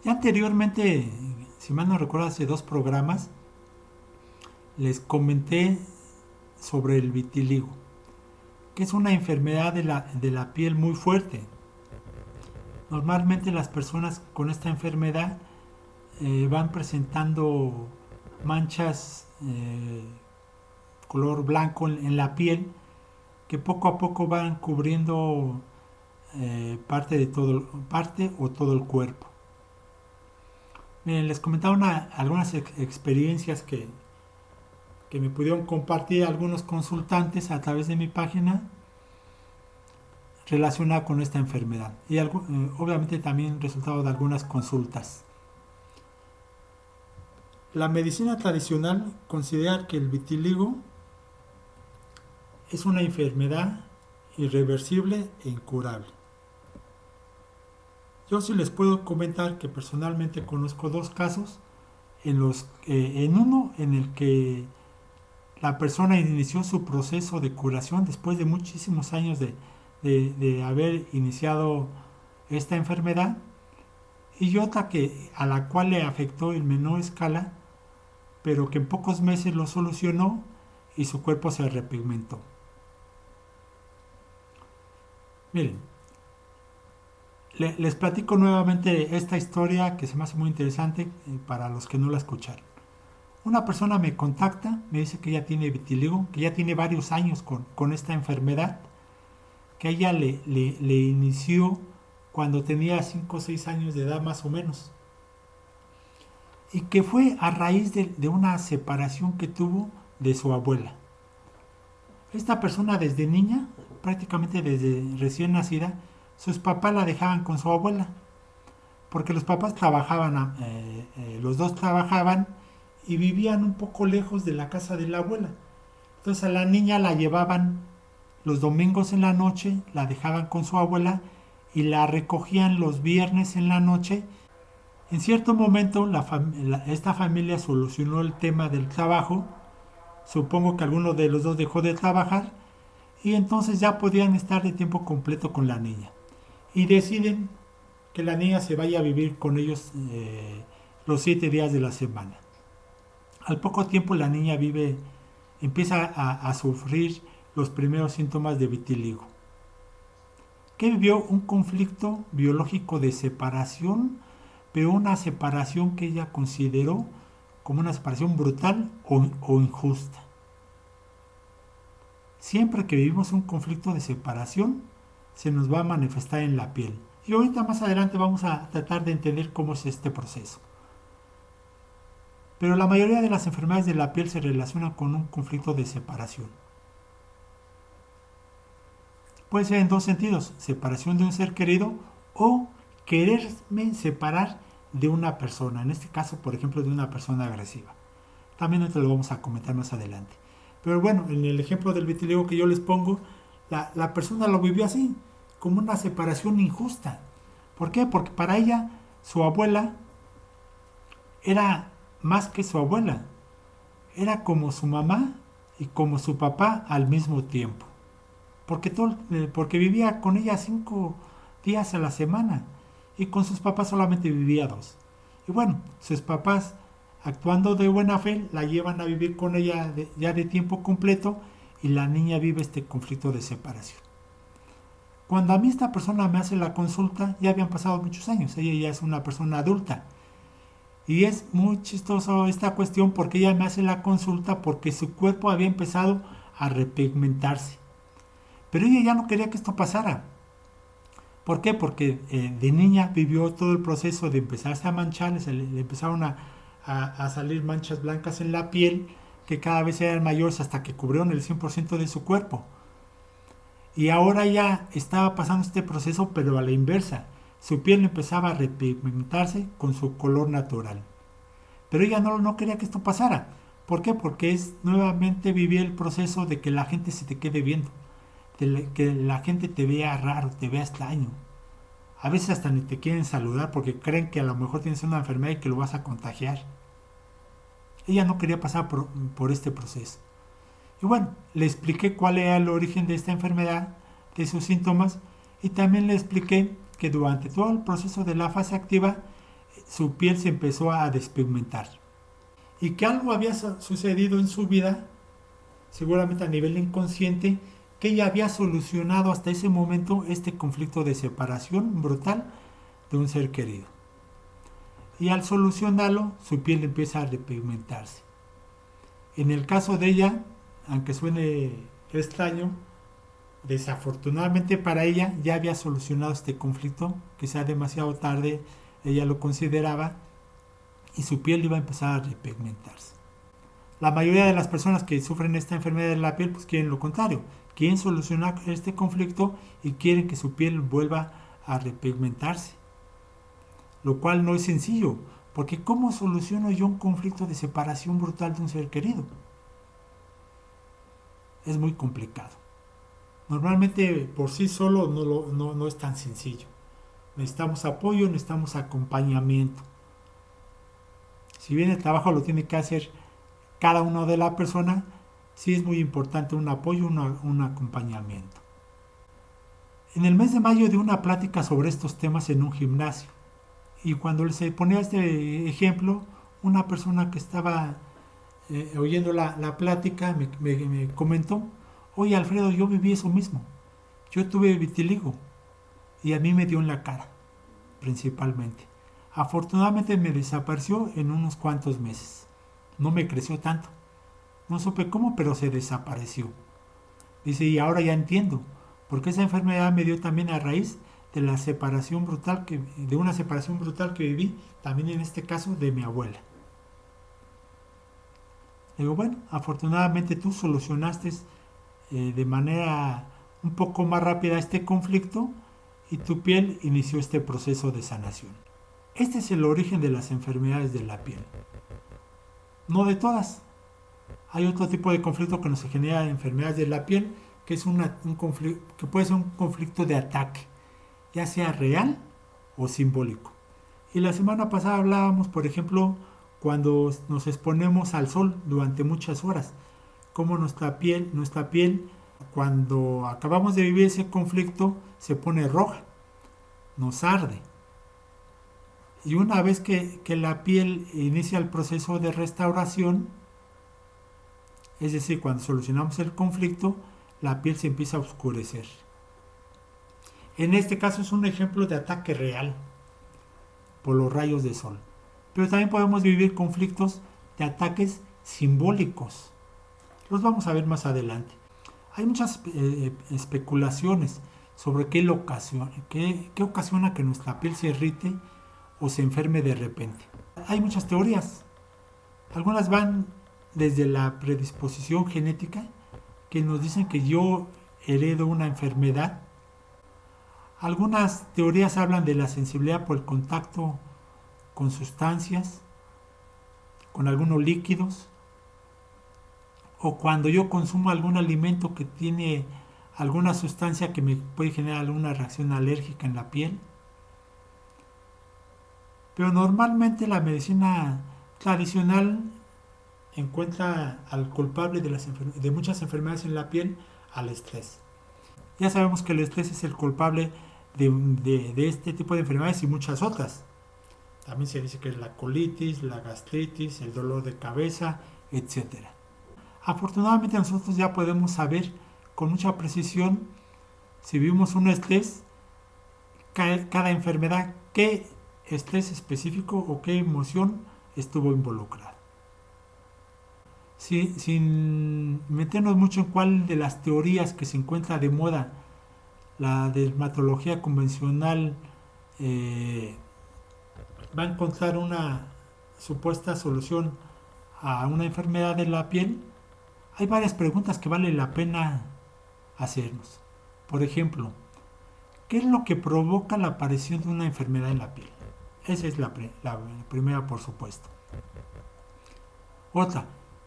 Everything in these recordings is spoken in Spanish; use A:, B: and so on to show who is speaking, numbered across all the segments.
A: Ya anteriormente, si mal no recuerdo, hace 2 programas, les comenté sobre el vitiligo, que es una enfermedad de la piel muy fuerte. Normalmente las personas con esta enfermedad van presentando manchas color blanco en la piel que poco a poco van cubriendo parte o todo el cuerpo. Miren, les comentaba algunas experiencias que me pudieron compartir algunos consultantes a través de mi página relacionada con esta enfermedad y obviamente también resultado de algunas consultas. La medicina tradicional considera que el vitiligo es una enfermedad irreversible e incurable. Yo sí les puedo comentar que personalmente conozco 2 casos en uno en el que la persona inició su proceso de curación después de muchísimos años de haber iniciado esta enfermedad, y otra a la cual le afectó en menor escala, pero que en pocos meses lo solucionó y su cuerpo se repigmentó. Miren, les platico nuevamente esta historia que se me hace muy interesante para los que no la escucharon. Una persona me contacta, me dice que ella tiene vitiligo, que ya tiene varios años con esta enfermedad, que ella le inició cuando tenía 5 o 6 años de edad más o menos, y que fue a raíz de una separación que tuvo de su abuela. Esta persona desde niña, prácticamente desde recién nacida, sus papás la dejaban con su abuela, porque los papás trabajaban, los dos trabajaban y vivían un poco lejos de la casa de la abuela. Entonces a la niña la llevaban los domingos en la noche, la dejaban con su abuela y la recogían los viernes en la noche. En cierto momento esta familia solucionó el tema del trabajo, supongo que alguno de los dos dejó de trabajar y entonces ya podían estar de tiempo completo con la niña. Y deciden que la niña se vaya a vivir con ellos los 7 días de la semana. Al poco tiempo la niña empieza a sufrir los primeros síntomas de vitiligo. Que vivió un conflicto biológico de separación, pero una separación que ella consideró como una separación brutal o injusta. Siempre que vivimos un conflicto de separación, se nos va a manifestar en la piel. Y ahorita más adelante vamos a tratar de entender cómo es este proceso. Pero la mayoría de las enfermedades de la piel se relacionan con un conflicto de separación. Puede ser en 2 sentidos: separación de un ser querido o quererme separar de una persona. En este caso, por ejemplo, de una persona agresiva. También esto lo vamos a comentar más adelante. Pero bueno, en el ejemplo del vitiligo que yo les pongo, la persona lo vivió así, como una separación injusta. ¿Por qué? Porque para ella, su abuela era más que su abuela. Era como su mamá y como su papá al mismo tiempo. Porque vivía con ella 5 días a la semana y con sus papás solamente vivía 2. Y bueno, sus papás, actuando de buena fe, la llevan a vivir con ella ya de tiempo completo y la niña vive este conflicto de separación. Cuando a mí esta persona me hace la consulta, ya habían pasado muchos años, ella ya es una persona adulta. Y es muy chistoso esta cuestión porque ella me hace la consulta porque su cuerpo había empezado a repigmentarse. Pero ella ya no quería que esto pasara. ¿Por qué? Porque de niña vivió todo el proceso de empezarse a manchar, le empezaron a salir manchas blancas en la piel que cada vez eran mayores hasta que cubrieron el 100% de su cuerpo. Y ahora ya estaba pasando este proceso, pero a la inversa. Su piel empezaba a repigmentarse con su color natural. Pero ella no quería que esto pasara. ¿Por qué? Porque es nuevamente vivir el proceso de que la gente se te quede viendo. Que la gente te vea raro, te vea extraño. A veces hasta ni te quieren saludar porque creen que a lo mejor tienes una enfermedad y que lo vas a contagiar. Ella no quería pasar por este proceso. Y bueno, le expliqué cuál era el origen de esta enfermedad, de sus síntomas, y también le expliqué que durante todo el proceso de la fase activa su piel se empezó a despigmentar. Y que algo había sucedido en su vida, seguramente a nivel inconsciente, que ella había solucionado hasta ese momento este conflicto de separación brutal de un ser querido. Y al solucionarlo, su piel empieza a despigmentarse. En el caso de ella, aunque suene extraño, desafortunadamente para ella ya había solucionado este conflicto, quizá demasiado tarde ella lo consideraba, y su piel iba a empezar a repigmentarse. La mayoría de las personas que sufren esta enfermedad de la piel pues quieren lo contrario, quieren solucionar este conflicto y quieren que su piel vuelva a repigmentarse, lo cual no es sencillo, porque ¿cómo soluciono yo un conflicto de separación brutal de un ser querido? Es muy complicado. Normalmente por sí solo no es tan sencillo. Necesitamos apoyo, necesitamos acompañamiento. Si bien el trabajo lo tiene que hacer cada uno de la persona, sí es muy importante un apoyo, un acompañamiento. En el mes de mayo di una plática sobre estos temas en un gimnasio. Y cuando se ponía este ejemplo, una persona que estaba oyendo la plática me comentó: oye Alfredo, yo viví eso mismo. Yo tuve vitiligo y a mí me dio en la cara, principalmente. Afortunadamente me desapareció en unos cuantos meses. No me creció tanto. No supe cómo, pero se desapareció. Dice, y ahora ya entiendo, porque esa enfermedad me dio también a raíz de la separación brutal de una separación brutal que viví, también en este caso de mi abuela. Digo, bueno, afortunadamente tú solucionaste de manera un poco más rápida este conflicto y tu piel inició este proceso de sanación. Este es el origen de las enfermedades de la piel. No de todas. Hay otro tipo de conflicto que nos genera enfermedades de la piel, que es un conflicto, que puede ser un conflicto de ataque, ya sea real o simbólico. Y la semana pasada hablábamos, por ejemplo, cuando nos exponemos al sol durante muchas horas, cómo nuestra piel, cuando acabamos de vivir ese conflicto, se pone roja, nos arde. Y una vez que la piel inicia el proceso de restauración, es decir, cuando solucionamos el conflicto, la piel se empieza a oscurecer. En este caso es un ejemplo de ataque real por los rayos de sol. Pero también podemos vivir conflictos de ataques simbólicos. Los vamos a ver más adelante. Hay muchas especulaciones sobre qué ocasiona que nuestra piel se irrite o se enferme de repente. Hay muchas teorías. Algunas van desde la predisposición genética, que nos dicen que yo heredo una enfermedad. Algunas teorías hablan de la sensibilidad por el contacto con sustancias, con algunos líquidos, o cuando yo consumo algún alimento que tiene alguna sustancia que me puede generar alguna reacción alérgica en la piel. Pero normalmente la medicina tradicional encuentra al culpable de muchas enfermedades en la piel al estrés. Ya sabemos que el estrés es el culpable de este tipo de enfermedades y muchas otras. También se dice que es la colitis, la gastritis, el dolor de cabeza, etc. Afortunadamente nosotros ya podemos saber con mucha precisión, si vivimos un estrés, cada enfermedad, qué estrés específico o qué emoción estuvo involucrada. Sin meternos mucho en cuál de las teorías que se encuentra de moda, la dermatología convencional va a encontrar una supuesta solución a una enfermedad de la piel, hay varias preguntas que vale la pena hacernos. Por ejemplo, ¿qué es lo que provoca la aparición de una enfermedad en la piel? Esa es la primera, por supuesto. Otra,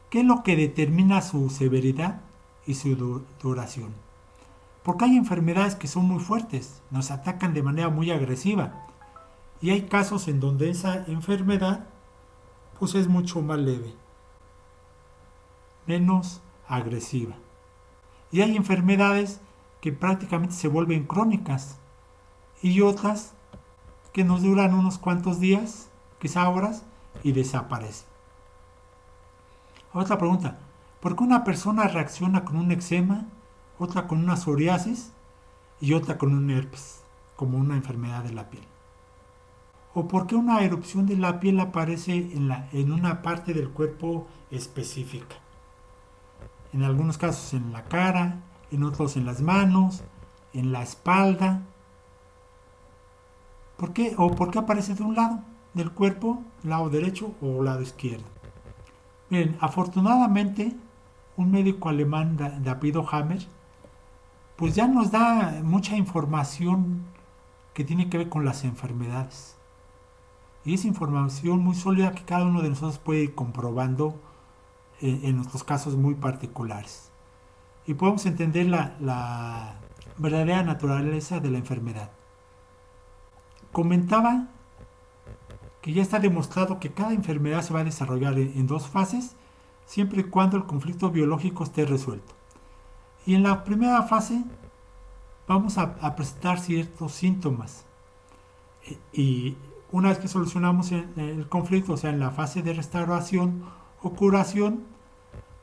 A: ¿qué es lo que determina su severidad y su duración? Porque hay enfermedades que son muy fuertes, nos atacan de manera muy agresiva. Y hay casos en donde esa enfermedad pues es mucho más leve, menos agresiva. Y hay enfermedades que prácticamente se vuelven crónicas y otras que nos duran unos cuantos días quizá horas, y desaparece. Otra pregunta, ¿por qué una persona reacciona con un eczema, otra con una psoriasis y otra con un herpes, como una enfermedad de la piel? ¿O por qué una erupción de la piel aparece en una parte del cuerpo específica? En algunos casos en la cara, en otros en las manos, en la espalda. ¿Por qué? ¿O por qué aparece de un lado del cuerpo, lado derecho o lado izquierdo? Miren, afortunadamente, un médico alemán de apellido Hammer, pues ya nos da mucha información que tiene que ver con las enfermedades. Y es información muy sólida que cada uno de nosotros puede ir comprobando en nuestros casos muy particulares. Y podemos entender la verdadera naturaleza de la enfermedad. Comentaba que ya está demostrado que cada enfermedad se va a desarrollar en dos fases, siempre y cuando el conflicto biológico esté resuelto. Y en la primera fase vamos a presentar ciertos síntomas. Y una vez que solucionamos el conflicto, o sea, en la fase de restauración o curación,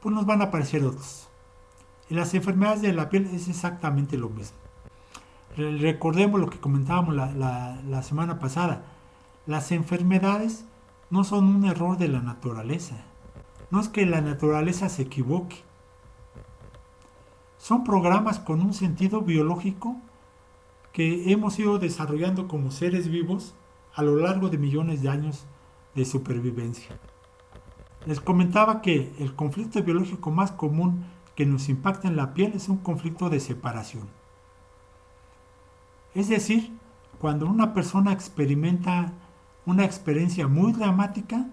A: pues nos van a aparecer otros. En las enfermedades de la piel es exactamente lo mismo. Recordemos lo que comentábamos la semana pasada. Las enfermedades no son un error de la naturaleza. No es que la naturaleza se equivoque. Son programas con un sentido biológico que hemos ido desarrollando como seres vivos a lo largo de millones de años de supervivencia. Les comentaba que el conflicto biológico más común que nos impacta en la piel es un conflicto de separación. Es decir, cuando una persona experimenta una experiencia muy dramática,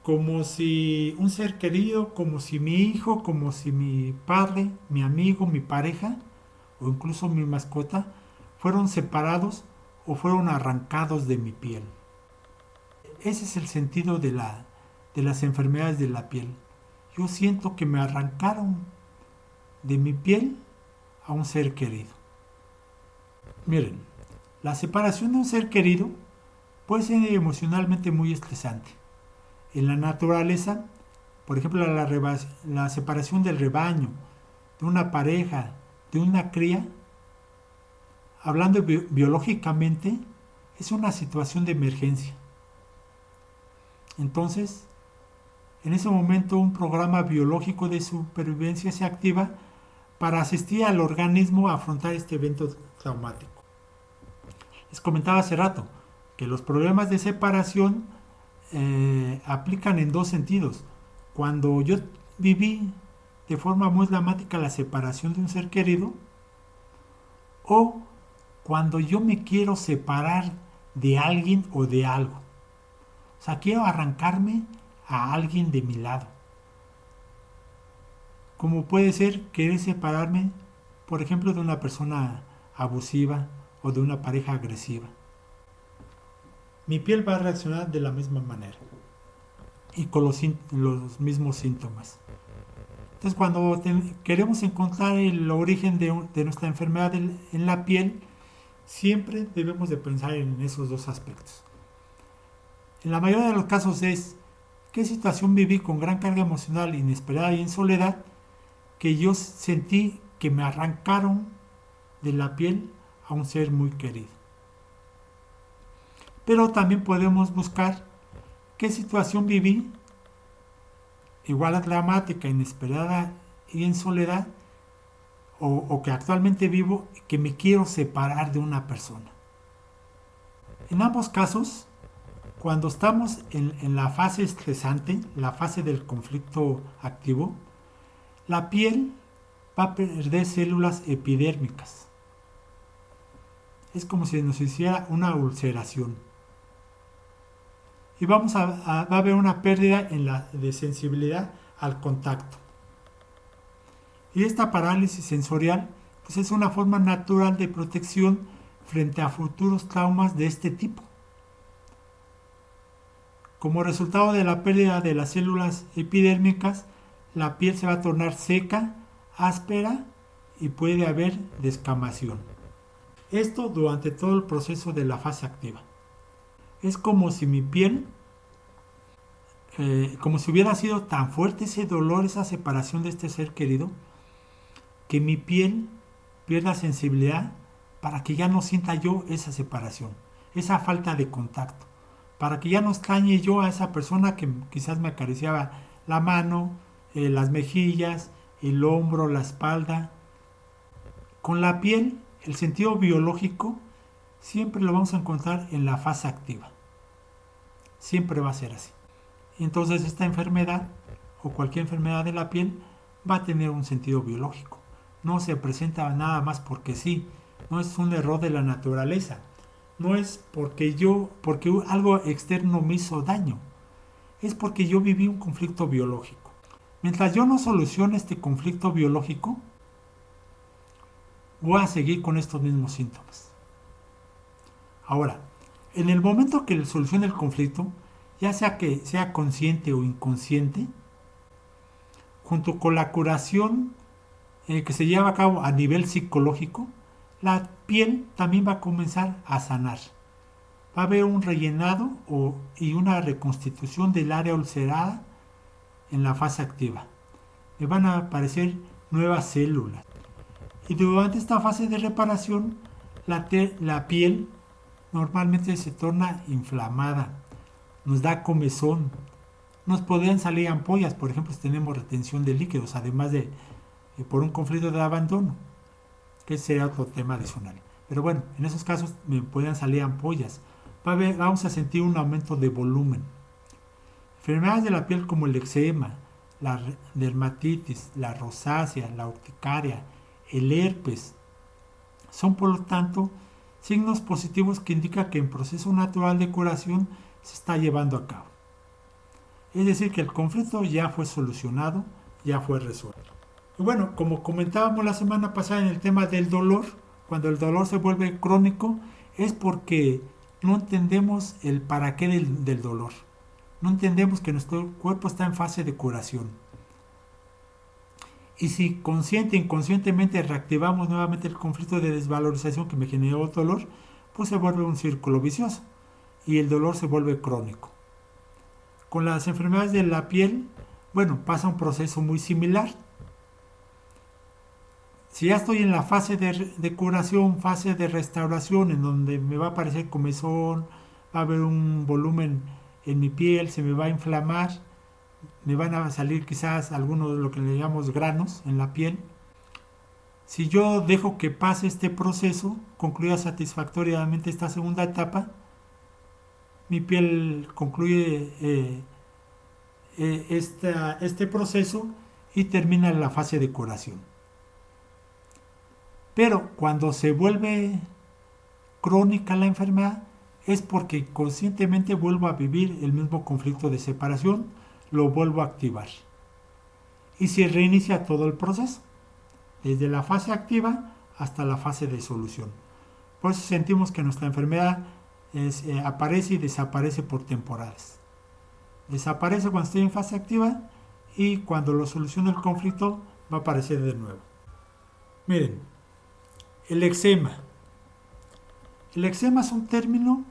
A: como si un ser querido, como si mi hijo, como si mi padre, mi amigo, mi pareja o incluso mi mascota fueron separados o fueron arrancados de mi piel. Ese es el sentido de las enfermedades de la piel. Yo siento que me arrancaron de mi piel a un ser querido. Miren, la separación de un ser querido puede ser emocionalmente muy estresante. En la naturaleza, por ejemplo, la separación del rebaño, de una pareja, de una cría, hablando biológicamente, es una situación de emergencia. Entonces, en ese momento un programa biológico de supervivencia se activa para asistir al organismo a afrontar este evento traumático. Les comentaba hace rato que los problemas de separación aplican en dos sentidos. Cuando yo viví de forma muy dramática la separación de un ser querido, o cuando yo me quiero separar de alguien o de algo. O sea, quiero arrancarme a alguien de mi lado. Como puede ser querer separarme, por ejemplo, de una persona abusiva o de una pareja agresiva. Mi piel va a reaccionar de la misma manera y con los mismos síntomas. Entonces, cuando queremos encontrar el origen de nuestra enfermedad en la piel, siempre debemos de pensar en esos dos aspectos. En la mayoría de los casos es qué situación viví con gran carga emocional inesperada y en soledad que yo sentí que me arrancaron de la piel a un ser muy querido. Pero también podemos buscar qué situación viví igual a dramática, inesperada y en soledad, o que actualmente vivo, que me quiero separar de una persona. En ambos casos, cuando estamos en la fase estresante, la fase del conflicto activo, la piel va a perder células epidérmicas. Es como si nos hiciera una ulceración. Y va a haber una pérdida de sensibilidad al contacto. Y esta parálisis sensorial pues es una forma natural de protección frente a futuros traumas de este tipo. Como resultado de la pérdida de las células epidérmicas, la piel se va a tornar seca, áspera y puede haber descamación. Esto durante todo el proceso de la fase activa. Es como si mi piel, como si hubiera sido tan fuerte ese dolor, esa separación de este ser querido, que mi piel pierda sensibilidad para que ya no sienta yo esa separación, esa falta de contacto, para que ya no extrañe yo a esa persona que quizás me acariciaba la mano, las mejillas, el hombro, la espalda. Con la piel, el sentido biológico siempre lo vamos a encontrar en la fase activa. Siempre va a ser así. Y entonces esta enfermedad o cualquier enfermedad de la piel va a tener un sentido biológico. No se presenta nada más porque sí. No es un error de la naturaleza. No es porque algo externo me hizo daño. Es porque yo viví un conflicto biológico. Mientras yo no solucione este conflicto biológico, voy a seguir con estos mismos síntomas. Ahora, en el momento que solucione el conflicto, ya sea que sea consciente o inconsciente, junto con la curación que se lleva a cabo a nivel psicológico, la piel también va a comenzar a sanar. Va a haber un rellenado y una reconstitución del área ulcerada en la fase activa. Me van a aparecer nuevas células. Y durante esta fase de reparación, la piel normalmente se torna inflamada, nos da comezón, nos podrían salir ampollas, por ejemplo, si tenemos retención de líquidos, además de por un conflicto de abandono, que sería otro tema adicional. Pero bueno, en esos casos me pueden salir ampollas. Vamos a sentir un aumento de volumen. Enfermedades de la piel como el eczema, la dermatitis, la rosácea, la urticaria, el herpes, son por lo tanto signos positivos que indican que el proceso natural de curación se está llevando a cabo. Es decir, que el conflicto ya fue solucionado, ya fue resuelto. Y bueno, como comentábamos la semana pasada en el tema del dolor, cuando el dolor se vuelve crónico es porque no entendemos el para qué del dolor. No entendemos que nuestro cuerpo está en fase de curación. Y si consciente e inconscientemente reactivamos nuevamente el conflicto de desvalorización que me generó el dolor, pues se vuelve un círculo vicioso y el dolor se vuelve crónico. Con las enfermedades de la piel, bueno, pasa un proceso muy similar. Si ya estoy en la fase de curación, fase de restauración, en donde me va a aparecer comezón, va a haber un volumen en mi piel, se me va a inflamar, me van a salir quizás algunos de lo que le llamamos granos en la piel. Si yo dejo que pase este proceso, concluya satisfactoriamente esta segunda etapa, mi piel concluye este proceso y termina la fase de curación. Pero cuando se vuelve crónica la enfermedad es porque conscientemente vuelvo a vivir el mismo conflicto de separación, lo vuelvo a activar. Y se reinicia todo el proceso, desde la fase activa hasta la fase de solución. Por eso sentimos que nuestra enfermedad aparece y desaparece por temporadas. Desaparece cuando estoy en fase activa y cuando lo solucione el conflicto va a aparecer de nuevo. Miren, el eczema. El eczema es un término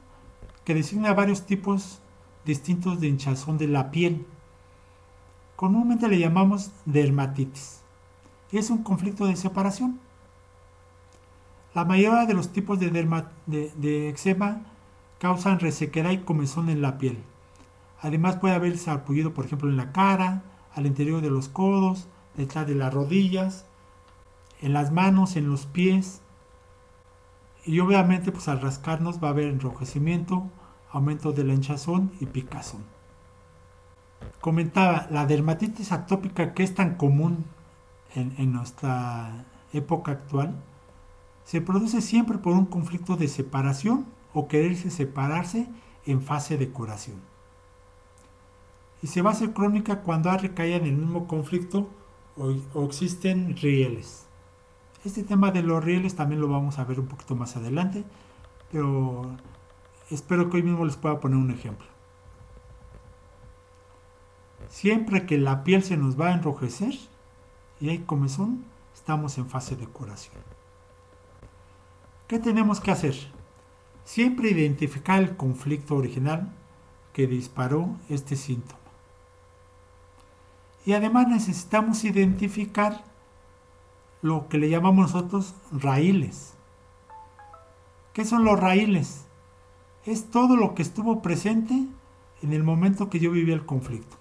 A: que designa varios tipos distintos de hinchazón de la piel. Comúnmente le llamamos dermatitis. Es un conflicto de separación. La mayoría de los tipos de eczema causan resequedad y comezón en la piel. Además puede haber sarpullido, por ejemplo, en la cara, al interior de los codos, detrás de las rodillas, en las manos, en los pies. Y obviamente pues al rascarnos va a haber enrojecimiento, aumento de la hinchazón y picazón. Comentaba, la dermatitis atópica que es tan común en nuestra época actual, se produce siempre por un conflicto de separación o quererse separarse en fase de curación. Y se va a hacer crónica cuando hay recaída en el mismo conflicto o existen rieles. Este tema de los rieles también lo vamos a ver un poquito más adelante, pero espero que hoy mismo les pueda poner un ejemplo. Siempre que la piel se nos va a enrojecer y hay comezón, estamos en fase de curación. ¿Qué tenemos que hacer? Siempre identificar el conflicto original que disparó este síntoma. Y además necesitamos identificar lo que le llamamos nosotros raíles. ¿Qué son los raíles? Es todo lo que estuvo presente en el momento que yo viví el conflicto.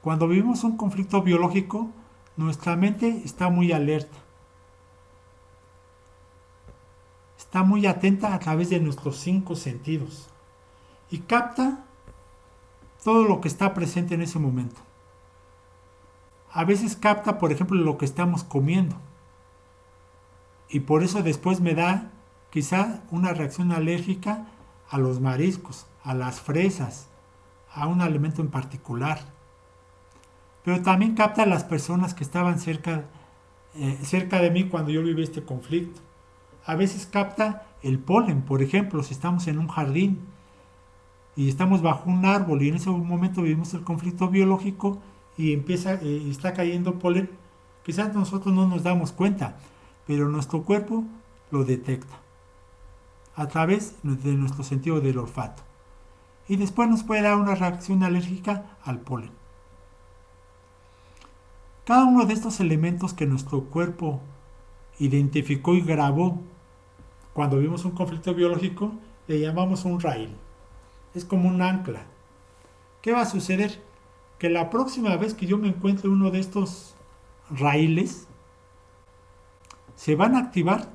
A: Cuando vivimos un conflicto biológico, nuestra mente está muy alerta. Está muy atenta a través de nuestros 5 sentidos y capta todo lo que está presente en ese momento. A veces capta, por ejemplo, lo que estamos comiendo. Y por eso después me da quizá una reacción alérgica a los mariscos, a las fresas, a un alimento en particular. Pero también capta a las personas que estaban cerca de mí cuando yo viví este conflicto. A veces capta el polen, por ejemplo, si estamos en un jardín y estamos bajo un árbol y en ese momento vivimos el conflicto biológico y está cayendo polen, quizás nosotros no nos damos cuenta, pero nuestro cuerpo lo detecta a través de nuestro sentido del olfato. Y después nos puede dar una reacción alérgica al polen. Cada uno de estos elementos que nuestro cuerpo identificó y grabó cuando vimos un conflicto biológico, le llamamos un raíl. Es como un ancla. ¿Qué va a suceder? Que la próxima vez que yo me encuentre uno de estos raíles, se van a activar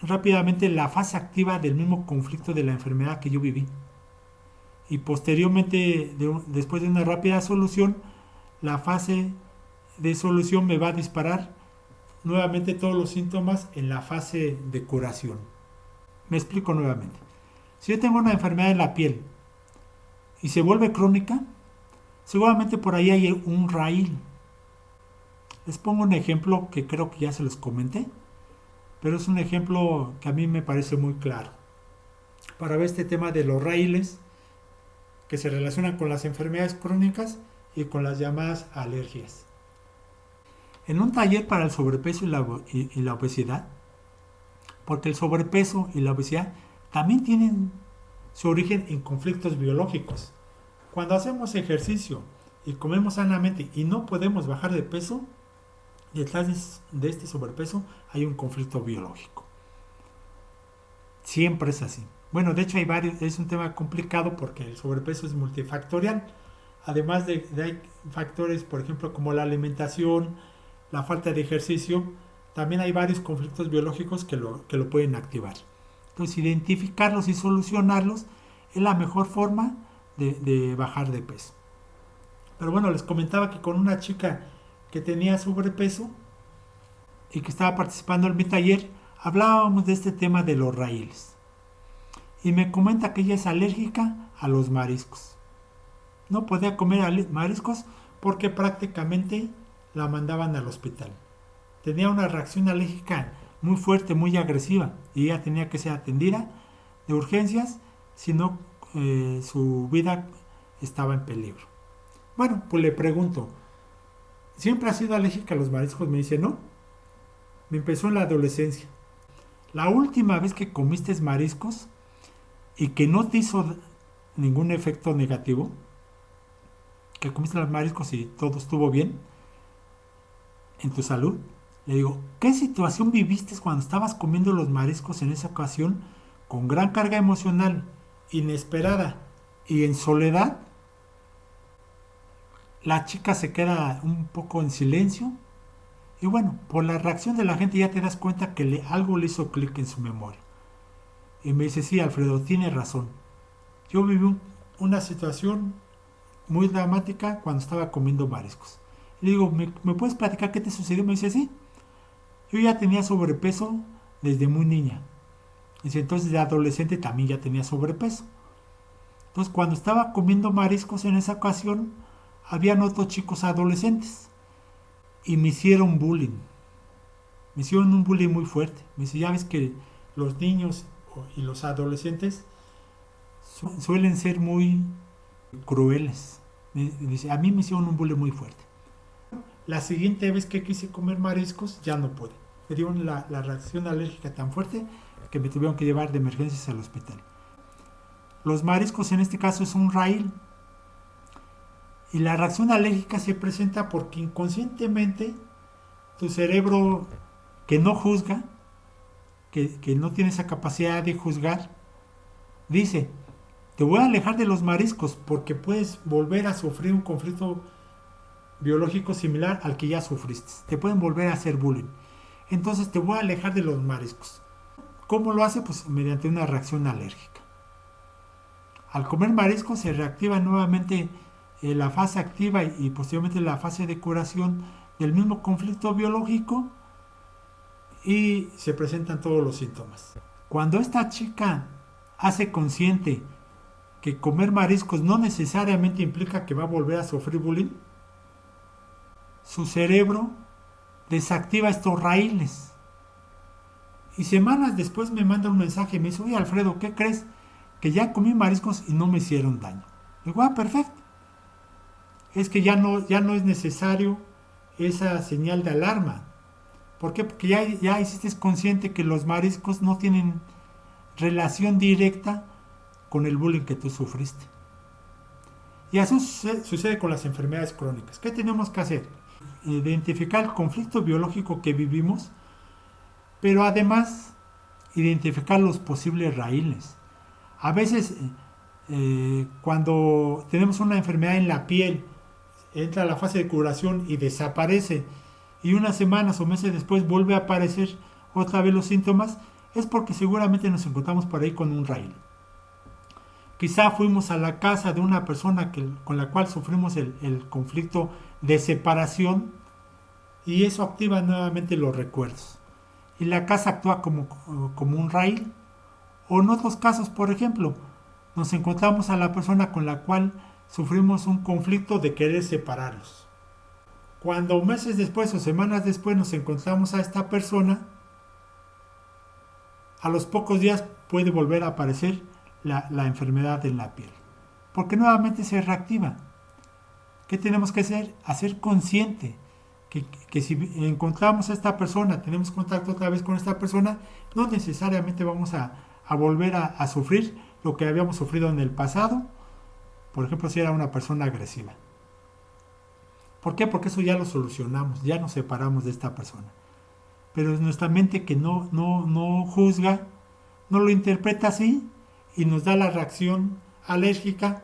A: rápidamente la fase activa del mismo conflicto de la enfermedad que yo viví. Y posteriormente, después de una rápida solución, la fase de solución me va a disparar nuevamente todos los síntomas en la fase de curación. Me explico nuevamente. Si yo tengo una enfermedad en la piel y se vuelve crónica, seguramente por ahí hay un raíl. Les pongo un ejemplo que creo que ya se los comenté, pero es un ejemplo que a mí me parece muy claro. Para ver este tema de los raíles que se relacionan con las enfermedades crónicas y con las llamadas alergias. En un taller para el sobrepeso y la obesidad, porque el sobrepeso y la obesidad también tienen su origen en conflictos biológicos. Cuando hacemos ejercicio y comemos sanamente y no podemos bajar de peso, detrás de este sobrepeso hay un conflicto biológico. Siempre es así. Bueno, de hecho hay varios, es un tema complicado porque el sobrepeso es multifactorial. Además de hay factores, por ejemplo, como la alimentación, la falta de ejercicio, también hay varios conflictos biológicos que lo pueden activar. Entonces, identificarlos y solucionarlos es la mejor forma de bajar de peso. Pero bueno, les comentaba que con una chica que tenía sobrepeso y que estaba participando en mi taller, hablábamos de este tema de los raíles. Y me comenta que ella es alérgica a los mariscos. No podía comer mariscos porque prácticamente la mandaban al hospital. Tenía una reacción alérgica muy fuerte, muy agresiva, y ella tenía que ser atendida de urgencias, si no su vida estaba en peligro. Bueno, pues le pregunto, ¿siempre has sido alérgica a los mariscos? Me dice, no, me empezó en la adolescencia. La última vez que comiste mariscos y que no te hizo ningún efecto negativo, que comiste los mariscos y todo estuvo bien en tu salud, le digo, ¿qué situación viviste cuando estabas comiendo los mariscos en esa ocasión con gran carga emocional, inesperada y en soledad? La chica se queda un poco en silencio y bueno, por la reacción de la gente ya te das cuenta que algo le hizo clic en su memoria. Y me dice, sí, Alfredo, tienes razón. Yo viví una situación muy dramática cuando estaba comiendo mariscos. Le digo, ¿me puedes platicar qué te sucedió? Me dice, sí. Yo ya tenía sobrepeso desde muy niña. Dice, entonces de adolescente también ya tenía sobrepeso. Entonces cuando estaba comiendo mariscos en esa ocasión, habían otros chicos adolescentes. Y me hicieron bullying. Me hicieron un bullying muy fuerte. Me dice, ya ves que los niños y los adolescentes suelen ser muy crueles. Me dice, a mí me hicieron un bullying muy fuerte. La siguiente vez que quise comer mariscos ya no pude. Me dio la reacción alérgica tan fuerte que me tuvieron que llevar de emergencias al hospital. Los mariscos en este caso es un raíl. Y la reacción alérgica se presenta porque inconscientemente tu cerebro, que no juzga, que no tiene esa capacidad de juzgar, dice, te voy a alejar de los mariscos porque puedes volver a sufrir un conflicto biológico similar al que ya sufriste. Te pueden volver a hacer bullying. Entonces te voy a alejar de los mariscos. ¿Cómo lo hace? Pues mediante una reacción alérgica. Al comer mariscos se reactiva nuevamente la fase activa y posteriormente la fase de curación del mismo conflicto biológico y se presentan todos los síntomas. Cuando esta chica hace consciente que comer mariscos no necesariamente implica que va a volver a sufrir bullying, su cerebro desactiva estos raíles. Y semanas después me manda un mensaje y me dice, oye Alfredo, ¿qué crees? Que ya comí mariscos y no me hicieron daño. Digo, perfecto. Es que ya no es necesario esa señal de alarma. ¿Por qué? Porque ya hiciste consciente que los mariscos no tienen relación directa con el bullying que tú sufriste. Y así sucede con las enfermedades crónicas. ¿Qué tenemos que hacer? Identificar el conflicto biológico que vivimos, pero además identificar los posibles raíles. A veces, cuando tenemos una enfermedad en la piel, entra a la fase de curación y desaparece, y unas semanas o meses después vuelve a aparecer otra vez los síntomas, es porque seguramente nos encontramos por ahí con un raíl. Quizá fuimos a la casa de una persona con la cual sufrimos el conflicto de separación y eso activa nuevamente los recuerdos. Y la casa actúa como un raíl. O en otros casos, por ejemplo, nos encontramos a la persona con la cual sufrimos un conflicto de querer separarlos. Cuando meses después o semanas después nos encontramos a esta persona, a los pocos días puede volver a aparecer la enfermedad en la piel. Porque nuevamente se reactiva. ¿Qué tenemos que hacer? Hacer consciente que si encontramos a esta persona, tenemos contacto otra vez con esta persona, no necesariamente vamos a volver a sufrir lo que habíamos sufrido en el pasado, por ejemplo, si era una persona agresiva. ¿Por qué? Porque eso ya lo solucionamos, ya nos separamos de esta persona. Pero es nuestra mente que no juzga, no lo interpreta así y nos da la reacción alérgica.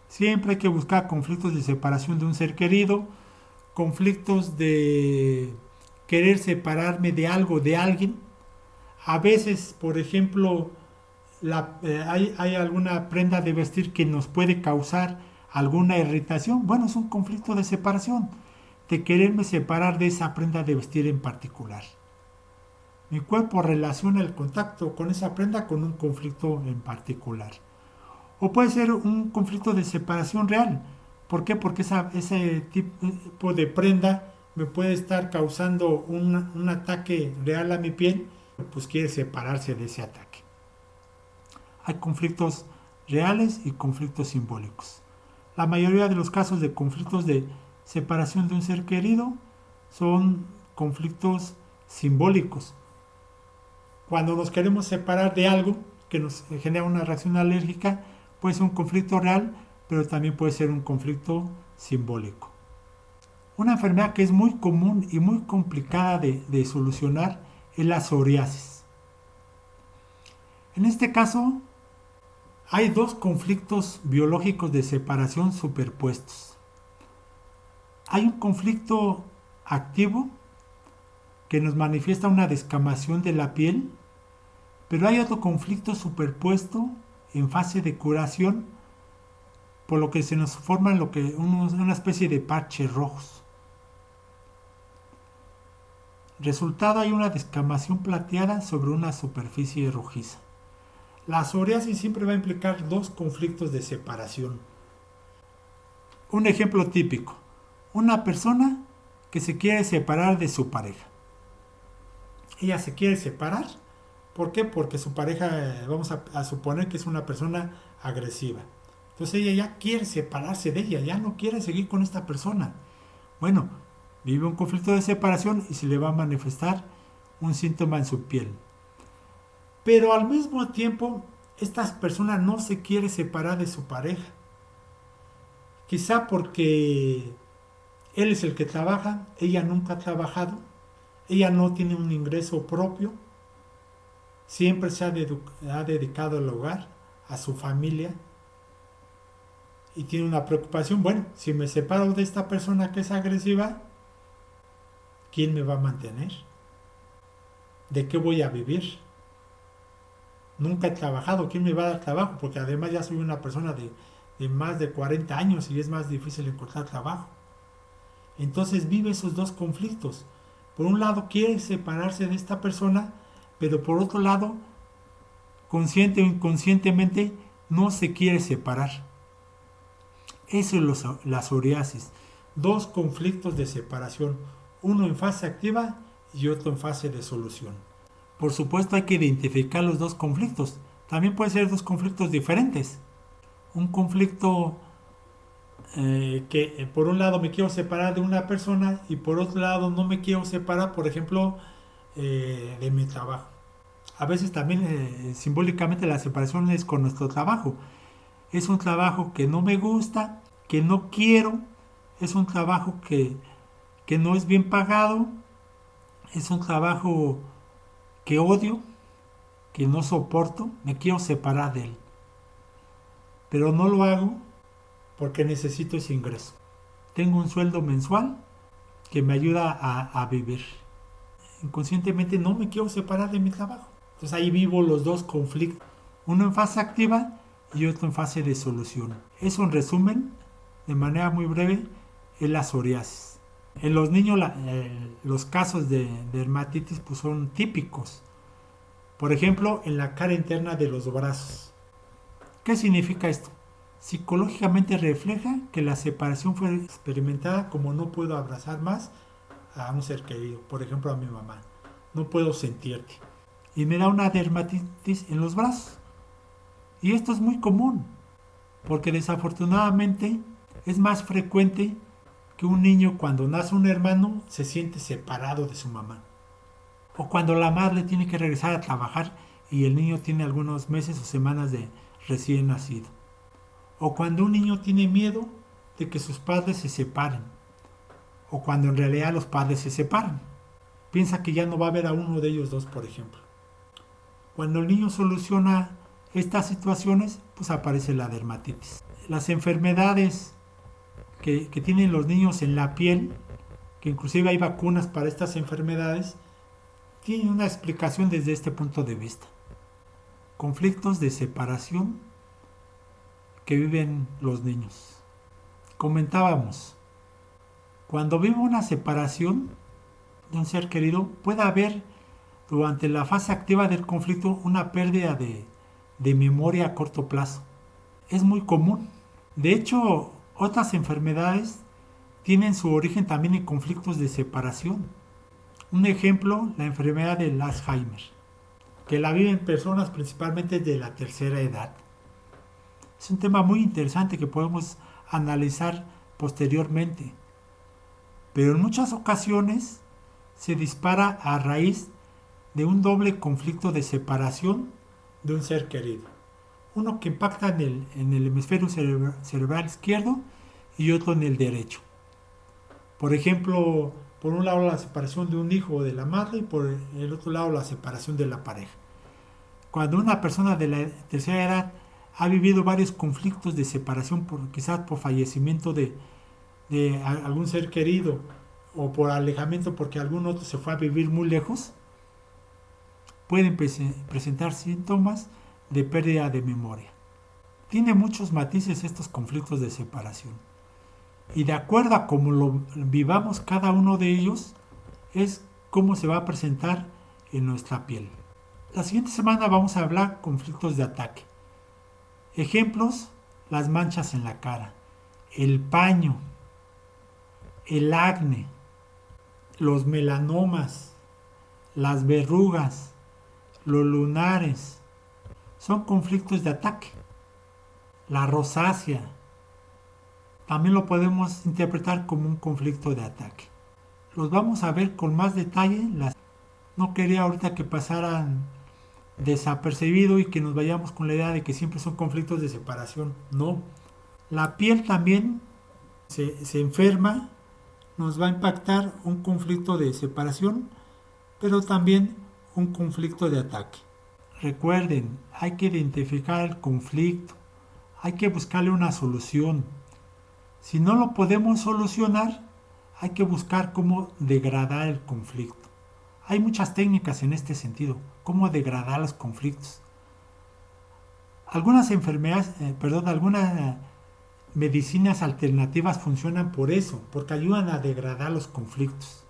A: Siempre hay que buscar conflictos de separación de un ser querido, conflictos de querer separarme de algo, de alguien. A veces, por ejemplo, hay alguna prenda de vestir que nos puede causar alguna irritación. Bueno, es un conflicto de separación, de quererme separar de esa prenda de vestir en particular. Mi cuerpo relaciona el contacto con esa prenda con un conflicto en particular. O puede ser un conflicto de separación real. ¿Por qué? Porque ese tipo de prenda me puede estar causando un ataque real a mi piel, pues quiere separarse de ese ataque. Hay conflictos reales y conflictos simbólicos. La mayoría de los casos de conflictos de separación de un ser querido son conflictos simbólicos. Cuando nos queremos separar de algo que nos genera una reacción alérgica, puede ser un conflicto real, pero también puede ser un conflicto simbólico. Una enfermedad que es muy común y muy complicada de solucionar es la psoriasis. En este caso, hay dos conflictos biológicos de separación superpuestos. Hay un conflicto activo que nos manifiesta una descamación de la piel, pero hay otro conflicto superpuesto en fase de curación, por lo que se nos forman una especie de parches rojos. Resultado, hay una descamación plateada sobre una superficie rojiza. La psoriasis siempre va a implicar dos conflictos de separación. Un ejemplo típico: una persona que se quiere separar de su pareja. Ella se quiere separar. ¿Por qué? Porque su pareja, vamos a suponer que es una persona agresiva. Entonces ella ya quiere separarse de ella, ya no quiere seguir con esta persona. Bueno, vive un conflicto de separación y se le va a manifestar un síntoma en su piel. Pero al mismo tiempo, esta persona no se quiere separar de su pareja. Quizá porque él es el que trabaja, ella nunca ha trabajado, ella no tiene un ingreso propio, siempre se ha dedicado al hogar, a su familia, y tiene una preocupación, bueno, si me separo de esta persona que es agresiva, ¿quién me va a mantener? ¿De qué voy a vivir? Nunca he trabajado, ¿quién me va a dar trabajo? Porque además ya soy una persona de más de 40 años y es más difícil encontrar trabajo. Entonces vive esos dos conflictos. Por un lado quiere separarse de esta persona, pero por otro lado, consciente o inconscientemente, no se quiere separar. Eso es la psoriasis. Dos conflictos de separación, uno en fase activa y otro en fase de solución. Por supuesto hay que identificar los dos conflictos. También pueden ser dos conflictos diferentes. Un conflicto que por un lado me quiero separar de una persona y por otro lado no me quiero separar, por ejemplo, de mi trabajo. A veces también simbólicamente la separación es con nuestro trabajo. Es un trabajo que no me gusta, que no quiero, es un trabajo que no es bien pagado, es un trabajo que odio, que no soporto, me quiero separar de él. Pero no lo hago porque necesito ese ingreso. Tengo un sueldo mensual que me ayuda a vivir. Inconscientemente no me quiero separar de mi trabajo. Entonces ahí vivo los dos conflictos, uno en fase activa y otro en fase de solución. Eso en resumen, de manera muy breve, es la psoriasis. En los niños los casos de dermatitis pues, son típicos. Por ejemplo, en la cara interna de los brazos. ¿Qué significa esto? Psicológicamente refleja que la separación fue experimentada como no puedo abrazar más a un ser querido, por ejemplo a mi mamá. No puedo sentirte. Y me da una dermatitis en los brazos. Y esto es muy común, porque desafortunadamente es más frecuente que un niño cuando nace un hermano se siente separado de su mamá. O cuando la madre tiene que regresar a trabajar y el niño tiene algunos meses o semanas de recién nacido. O cuando un niño tiene miedo de que sus padres se separen. O cuando en realidad los padres se separan. Piensa que ya no va a ver a uno de ellos dos, por ejemplo. Cuando el niño soluciona estas situaciones, pues aparece la dermatitis. Las enfermedades que tienen los niños en la piel, que inclusive hay vacunas para estas enfermedades, tienen una explicación desde este punto de vista. Conflictos de separación que viven los niños. Comentábamos, cuando vive una separación de un ser querido, puede haber durante la fase activa del conflicto una pérdida de memoria a corto plazo. Es muy común. De hecho, otras enfermedades tienen su origen también en conflictos de separación. Un ejemplo, la enfermedad del Alzheimer, que la viven personas principalmente de la tercera edad. Es un tema muy interesante que podemos analizar posteriormente. Pero en muchas ocasiones se dispara a raíz de un doble conflicto de separación de un ser querido. Uno que impacta en el hemisferio cerebral izquierdo y otro en el derecho. Por ejemplo, por un lado la separación de un hijo o de la madre y por el otro lado la separación de la pareja. Cuando una persona de la tercera edad ha vivido varios conflictos de separación, quizás por fallecimiento de algún ser querido o por alejamiento porque algún otro se fue a vivir muy lejos, pueden presentar síntomas de pérdida de memoria. Tiene muchos matices estos conflictos de separación. Y de acuerdo a cómo lo vivamos cada uno de ellos, es cómo se va a presentar en nuestra piel. La siguiente semana vamos a hablar conflictos de ataque. Ejemplos, las manchas en la cara, el paño, el acné, los melanomas, las verrugas, los lunares. Son conflictos de ataque. La rosácea también lo podemos interpretar como un conflicto de ataque. Los vamos a ver con más detalle No quería ahorita que pasaran desapercibido y que nos vayamos con la idea de que siempre son conflictos de separación. No. La piel también se enferma, nos va a impactar un conflicto de separación, pero también un conflicto de ataque. Recuerden, hay que identificar el conflicto, hay que buscarle una solución. Si no lo podemos solucionar, hay que buscar cómo degradar el conflicto. Hay muchas técnicas en este sentido, cómo degradar los conflictos. Algunas algunas medicinas alternativas funcionan por eso, porque ayudan a degradar los conflictos.